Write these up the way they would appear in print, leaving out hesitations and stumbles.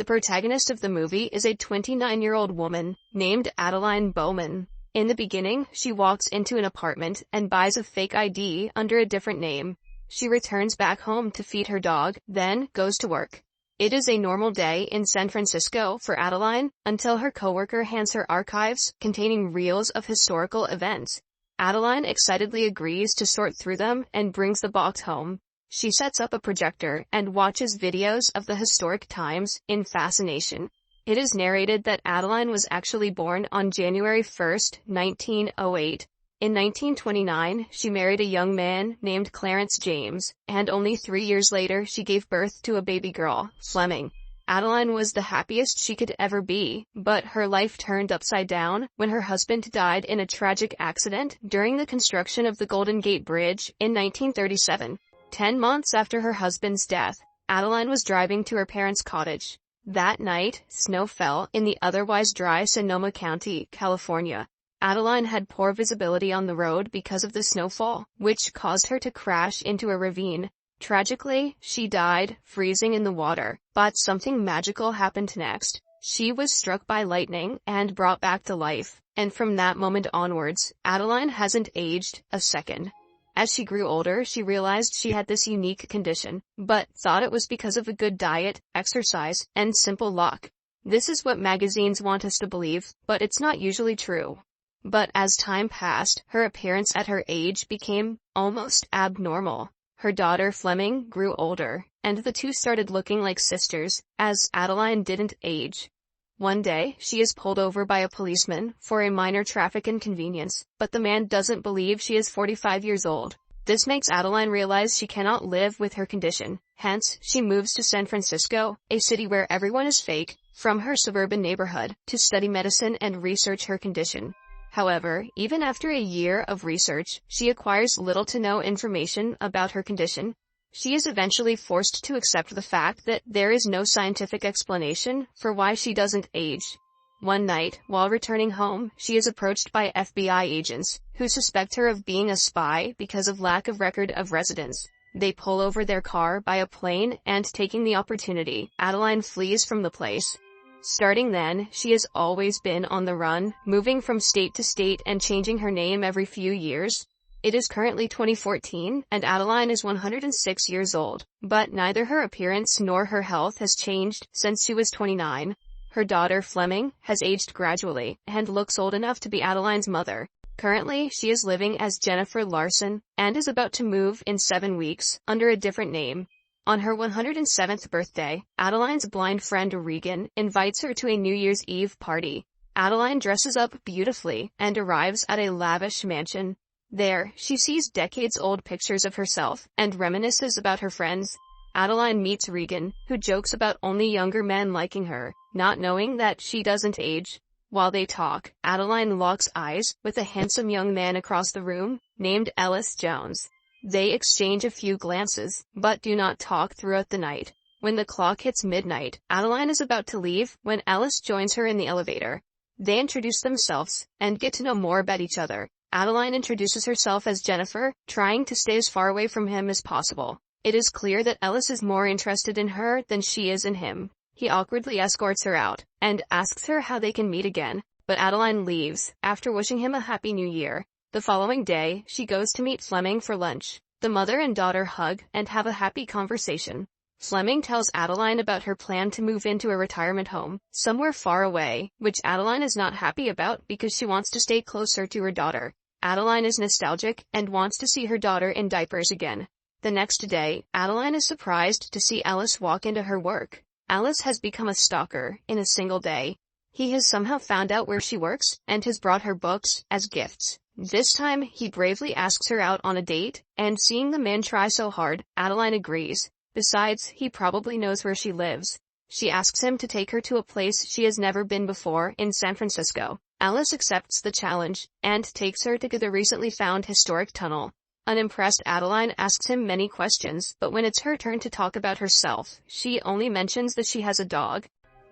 The protagonist of the movie is a 29-year-old woman named Adeline Bowman. In the beginning, she walks into an apartment and buys a fake ID under a different name. She returns back home to feed her dog, then goes to work. It is a normal day in San Francisco for Adeline, until her coworker hands her archives containing reels of historical events. Adeline excitedly agrees to sort through them and brings the box home. She sets up a projector and watches videos of the historic times in fascination. It is narrated that Adeline was actually born on January 1, 1908. In 1929, she married a young man named Clarence James, and only 3 years later she gave birth to a baby girl, Fleming. Adeline was the happiest she could ever be, but her life turned upside down when her husband died in a tragic accident during the construction of the Golden Gate Bridge in 1937. 10 months after her husband's death, Adeline was driving to her parents' cottage. That night, snow fell in the otherwise dry Sonoma County, California. Adeline had poor visibility on the road because of the snowfall, which caused her to crash into a ravine. Tragically, she died, freezing in the water, but something magical happened next. She was struck by lightning and brought back to life, and from that moment onwards, Adeline hasn't aged a second. As she grew older, she realized she had this unique condition, but thought it was because of a good diet, exercise, and simple luck. This is what magazines want us to believe, but it's not usually true. But as time passed, her appearance at her age became almost abnormal. Her daughter Fleming grew older, and the two started looking like sisters, as Adeline didn't age. One day, she is pulled over by a policeman for a minor traffic inconvenience, but the man doesn't believe she is 45 years old. This makes Adeline realize she cannot live with her condition. Hence, she moves to San Francisco, a city where everyone is fake, from her suburban neighborhood, to study medicine and research her condition. However, even after a year of research, she acquires little to no information about her condition. She is eventually forced to accept the fact that there is no scientific explanation for why she doesn't age. One night, while returning home, she is approached by FBI agents, who suspect her of being a spy because of lack of record of residence. They pull over their car by a plane and, taking the opportunity, Adeline flees from the place. Starting then, she has always been on the run, moving from state to state and changing her name every few years. It is currently 2014, and Adeline is 106 years old, but neither her appearance nor her health has changed since she was 29. Her daughter Fleming has aged gradually, and looks old enough to be Adeline's mother. Currently, she is living as Jennifer Larson, and is about to move in 7 weeks, under a different name. On her 107th birthday, Adeline's blind friend Regan invites her to a New Year's Eve party. Adeline dresses up beautifully, and arrives at a lavish mansion. There, she sees decades-old pictures of herself, and reminisces about her friends. Adeline meets Regan, who jokes about only younger men liking her, not knowing that she doesn't age. While they talk, Adeline locks eyes with a handsome young man across the room, named Ellis Jones. They exchange a few glances, but do not talk throughout the night. When the clock hits midnight, Adeline is about to leave when Ellis joins her in the elevator. They introduce themselves, and get to know more about each other. Adeline introduces herself as Jennifer, trying to stay as far away from him as possible. It is clear that Ellis is more interested in her than she is in him. He awkwardly escorts her out, and asks her how they can meet again, but Adeline leaves, after wishing him a happy new year. The following day, she goes to meet Fleming for lunch. The mother and daughter hug, and have a happy conversation. Fleming tells Adeline about her plan to move into a retirement home, somewhere far away, which Adeline is not happy about because she wants to stay closer to her daughter. Adeline is nostalgic, and wants to see her daughter in diapers again. The next day, Adeline is surprised to see Ellis walk into her work. Ellis has become a stalker in a single day. He has somehow found out where she works, and has brought her books as gifts. This time, he bravely asks her out on a date, and seeing the man try so hard, Adeline agrees. Besides, he probably knows where she lives. She asks him to take her to a place she has never been before in San Francisco. Ellis accepts the challenge, and takes her to the recently found historic tunnel. Unimpressed, Adeline asks him many questions, but when it's her turn to talk about herself, she only mentions that she has a dog.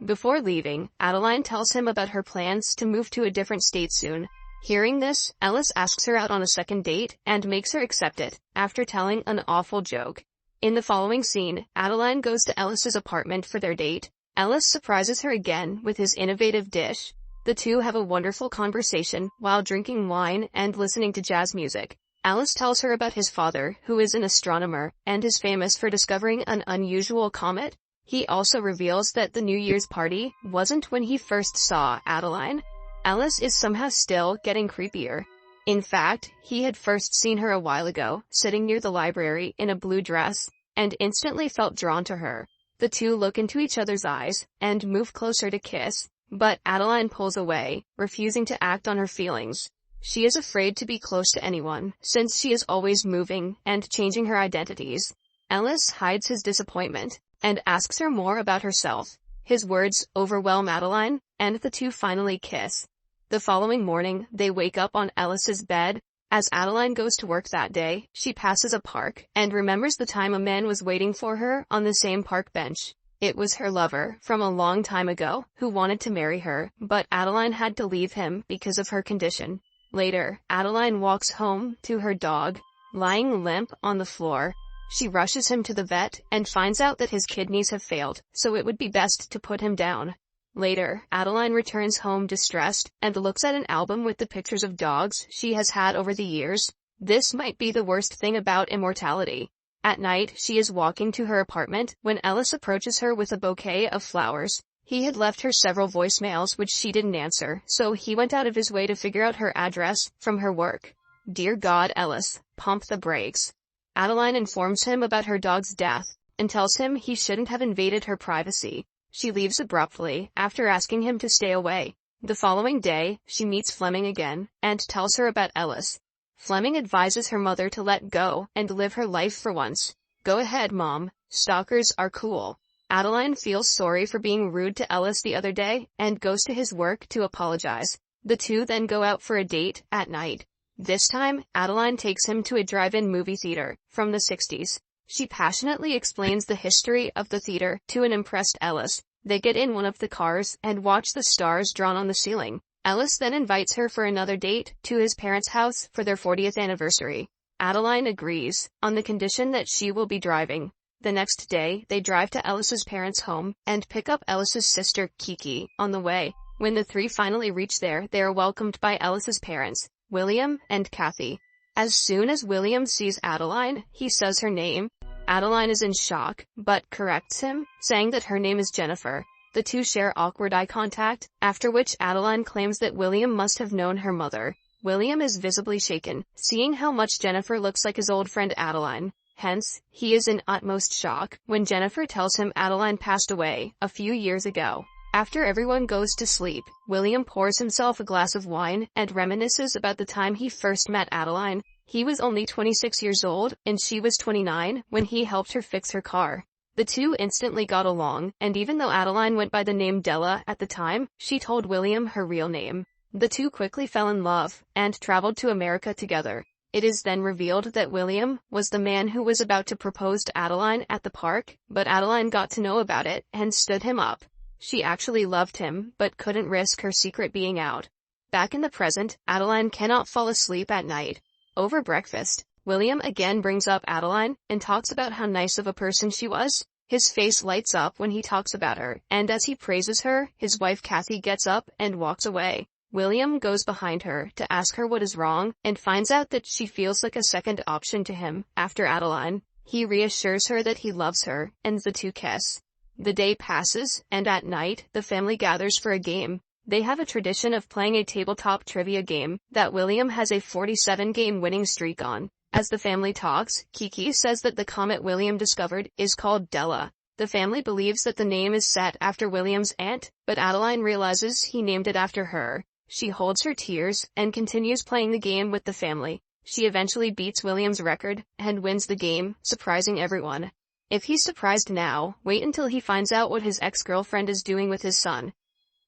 Before leaving, Adeline tells him about her plans to move to a different state soon. Hearing this, Ellis asks her out on a second date, and makes her accept it, after telling an awful joke. In the following scene, Adeline goes to Ellis's apartment for their date. Ellis surprises her again with his innovative dish. The two have a wonderful conversation while drinking wine and listening to jazz music. Ellis tells her about his father, who is an astronomer, and is famous for discovering an unusual comet. He also reveals that the New Year's party wasn't when he first saw Adeline. Ellis is somehow still getting creepier. In fact, he had first seen her a while ago, sitting near the library in a blue dress, and instantly felt drawn to her. The two look into each other's eyes, and move closer to kiss, but Adeline pulls away, refusing to act on her feelings. She is afraid to be close to anyone, since she is always moving and changing her identities. Ellis hides his disappointment, and asks her more about herself. His words overwhelm Adeline, and the two finally kiss. The following morning, they wake up on Ellis's bed. As Adeline goes to work that day, she passes a park, and remembers the time a man was waiting for her on the same park bench. It was her lover, from a long time ago, who wanted to marry her, but Adeline had to leave him because of her condition. Later, Adeline walks home to her dog, lying limp on the floor. She rushes him to the vet, and finds out that his kidneys have failed, so it would be best to put him down. Later, Adeline returns home distressed, and looks at an album with the pictures of dogs she has had over the years. This might be the worst thing about immortality. At night, she is walking to her apartment, when Ellis approaches her with a bouquet of flowers. He had left her several voicemails which she didn't answer, so he went out of his way to figure out her address from her work. Dear God, Ellis, pump the brakes. Adeline informs him about her dog's death, and tells him he shouldn't have invaded her privacy. She leaves abruptly, after asking him to stay away. The following day, she meets Fleming again, and tells her about Ellis. Fleming advises her mother to let go, and live her life for once. Go ahead, Mom. Stalkers are cool. Adeline feels sorry for being rude to Ellis the other day, and goes to his work to apologize. The two then go out for a date, at night. This time, Adeline takes him to a drive-in movie theater, from the 60s. She passionately explains the history of the theater to an impressed Ellis. They get in one of the cars, and watch the stars drawn on the ceiling. Ellis then invites her for another date, to his parents' house, for their 40th anniversary. Adeline agrees, on the condition that she will be driving. The next day, they drive to Ellis's parents' home, and pick up Ellis's sister, Kiki, on the way. When the three finally reach there, they are welcomed by Ellis's parents, William and Kathy. As soon as William sees Adeline, he says her name. Adeline is in shock, but corrects him, saying that her name is Jennifer. The two share awkward eye contact, after which Adeline claims that William must have known her mother. William is visibly shaken, seeing how much Jennifer looks like his old friend Adeline. Hence, he is in utmost shock when Jennifer tells him Adeline passed away a few years ago. After everyone goes to sleep, William pours himself a glass of wine and reminisces about the time he first met Adeline. He was only 26 years old, and she was 29, when he helped her fix her car. The two instantly got along, and even though Adeline went by the name Della at the time, she told William her real name. The two quickly fell in love, and traveled to America together. It is then revealed that William was the man who was about to propose to Adeline at the park, but Adeline got to know about it, and stood him up. She actually loved him, but couldn't risk her secret being out. Back in the present, Adeline cannot fall asleep at night. Over breakfast, William again brings up Adeline, and talks about how nice of a person she was. His face lights up when he talks about her, and as he praises her, his wife Kathy gets up and walks away. William goes behind her to ask her what is wrong, and finds out that she feels like a second option to him after Adeline. He reassures her that he loves her, and the two kiss. The day passes, and at night, the family gathers for a game. They have a tradition of playing a tabletop trivia game that William has a 47-game winning streak on. As the family talks, Kiki says that the comet William discovered is called Della. The family believes that the name is set after William's aunt, but Adeline realizes he named it after her. She holds her tears, and continues playing the game with the family. She eventually beats William's record, and wins the game, surprising everyone. If he's surprised now, wait until he finds out what his ex-girlfriend is doing with his son.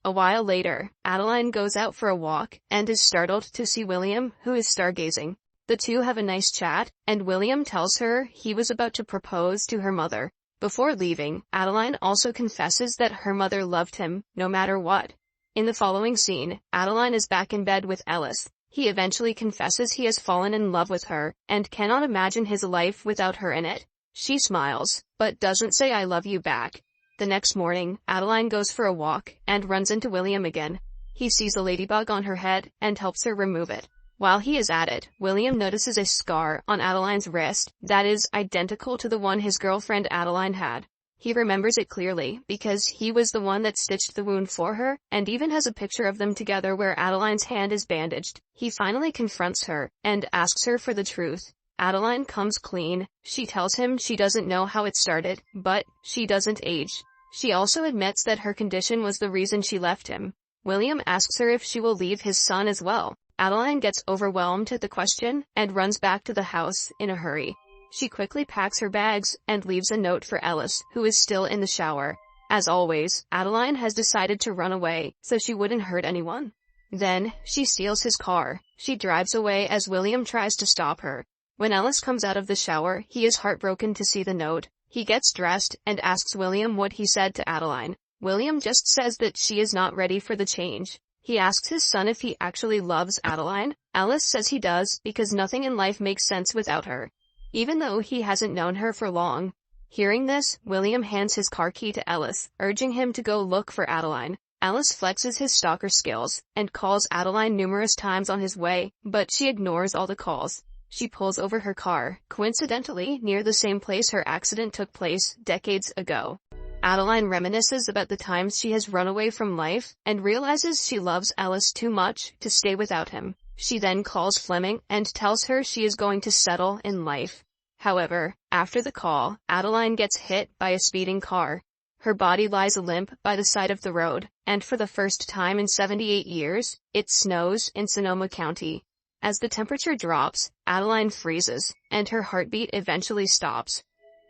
A while later, Adeline goes out for a walk, and is startled to see William, who is stargazing. The two have a nice chat, and William tells her he was about to propose to her mother. Before leaving, Adeline also confesses that her mother loved him, no matter what. In the following scene, Adeline is back in bed with Ellis. He eventually confesses he has fallen in love with her, and cannot imagine his life without her in it. She smiles, but doesn't say I love you back. The next morning, Adeline goes for a walk and runs into William again. He sees a ladybug on her head and helps her remove it. While he is at it, William notices a scar on Adeline's wrist that is identical to the one his girlfriend Adeline had. He remembers it clearly because he was the one that stitched the wound for her, and even has a picture of them together where Adeline's hand is bandaged. He finally confronts her and asks her for the truth. Adeline comes clean. She tells him she doesn't know how it started, but she doesn't age. She also admits that her condition was the reason she left him. William asks her if she will leave his son as well. Adeline gets overwhelmed at the question and runs back to the house in a hurry. She quickly packs her bags and leaves a note for Ellis, who is still in the shower. As always, Adeline has decided to run away so she wouldn't hurt anyone. Then, she steals his car. She drives away as William tries to stop her. When Ellis comes out of the shower, he is heartbroken to see the note. He gets dressed and asks William what he said to Adeline. William just says that she is not ready for the change. He asks his son if he actually loves Adeline. Ellis says he does because nothing in life makes sense without her, even though he hasn't known her for long. Hearing this, William hands his car key to Ellis, urging him to go look for Adeline. Ellis flexes his stalker skills and calls Adeline numerous times on his way, but she ignores all the calls. She pulls over her car, coincidentally near the same place her accident took place decades ago. Adeline reminisces about the times she has run away from life and realizes she loves Ellis too much to stay without him. She then calls Fleming and tells her she is going to settle in life. However, after the call, Adeline gets hit by a speeding car. Her body lies limp by the side of the road, and for the first time in 78 years, it snows in Sonoma County. As the temperature drops, Adeline freezes, and her heartbeat eventually stops.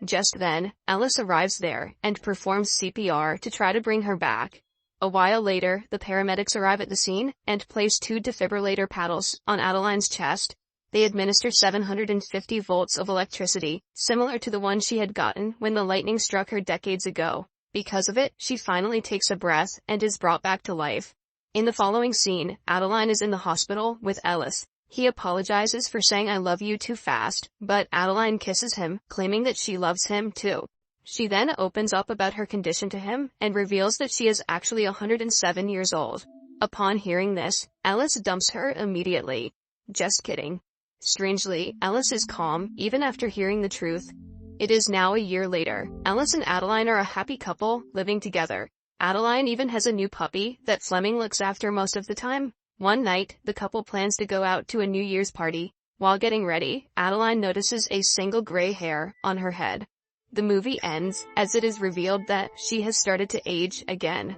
Just then, Ellis arrives there and performs CPR to try to bring her back. A while later, the paramedics arrive at the scene and place 2 defibrillator paddles on Adeline's chest. They administer 750 volts of electricity, similar to the one she had gotten when the lightning struck her decades ago. Because of it, she finally takes a breath and is brought back to life. In the following scene, Adeline is in the hospital with Ellis. He apologizes for saying "I love you" too fast, but Adeline kisses him, claiming that she loves him too. She then opens up about her condition to him and reveals that she is actually 107 years old. Upon hearing this, Ellis dumps her immediately. Just kidding. Strangely, Ellis is calm, even after hearing the truth. It is now a year later. Ellis and Adeline are a happy couple, living together. Adeline even has a new puppy that Fleming looks after most of the time. One night, the couple plans to go out to a New Year's party. While getting ready, Adeline notices a single gray hair on her head. The movie ends as it is revealed that she has started to age again.